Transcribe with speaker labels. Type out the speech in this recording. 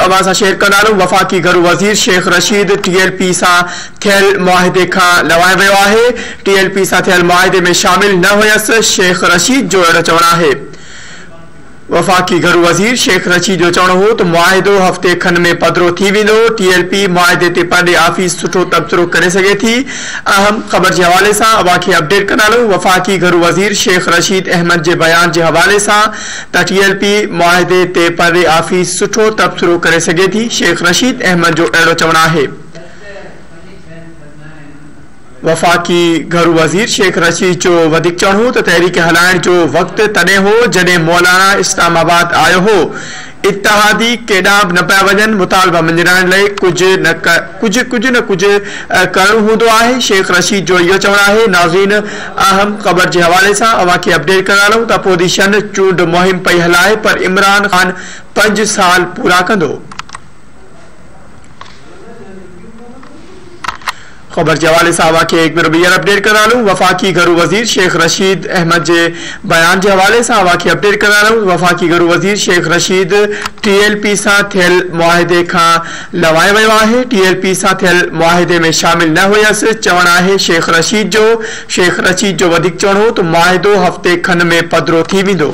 Speaker 1: तव्हां सां शेयर कंदासूं। वफ़ाक़ी घरू वज़ीर शेख रशीद TLP सां थियल मुआहिदे खां लवाए वियो आहे। TLP सां थियल मुआहिदे में शामिल न हुयसि। शेख रशीद जो अहिड़ो चवणु आहे। वफ़ाक़ी घरू वज़ीर शेख रशीद जो चवणो हो त मुआहिदो हफ़्ते खन में पधिरो थी वेंदो। TLP मुआहिदे ते पंहिंजे ऑफिस सुठो तबसरो करे सघे थी। अहम ख़बर जे हवाले सां अवां खे अपडेट कंदासूं। वफ़ाक़ी घरू वज़ीर शेख रशीद अहमद जे बयान जे हवाले सां त TLP मुआहिदे ते पंहिंजे ऑफिस सुठो तबसरो करे सघे थी। शेख रशीद अहमद जो अहिड़ो चवणु आहे। वफ़ाक़ी घरू वज़ीर शेख रशीद जो वधीक चवणु हो त तहरीक हलाइण जो वक़्तु तॾहिं हो जॾहिं मौलाना इस्लामाबाद आयो हो। इत्तहादी केॾांहुं बि न पिया वञनि। मुतालबा मंझराइण लाइ कुझु न कुझु करणो हूंदो आहे। शेख रशीद जो इहो चवणु आहे। नाज़रीन, अहम ख़बर जे हवाले सां अवां खे अपडेट कंदासूं त अपोज़िशन चूंड मुहिम पई हलाए पर इमरान ख़ान 5 साल पूरा कंदो। ख़बर के हवाले से अवां खे एक भेरो ॿीहर अपडेट कंदासूं। वफ़ाक़ी घरू वज़ीर शेख रशीद अहमद के बयान के हवाले से अवां खे अपडेट कंदासूं। वफ़ाक़ी घरू वज़ीर शेख रशीद TLP सां थियल मुआहिदे खां लवाए वियो आहे। TLP सां थियल मुआहिदे में शामिल न हुयसि। चवणु आहे शेख रशीद जो वधीक चवणो हो त मुआहिदो हफ़्ते खन में पधिरो थी वेंदो।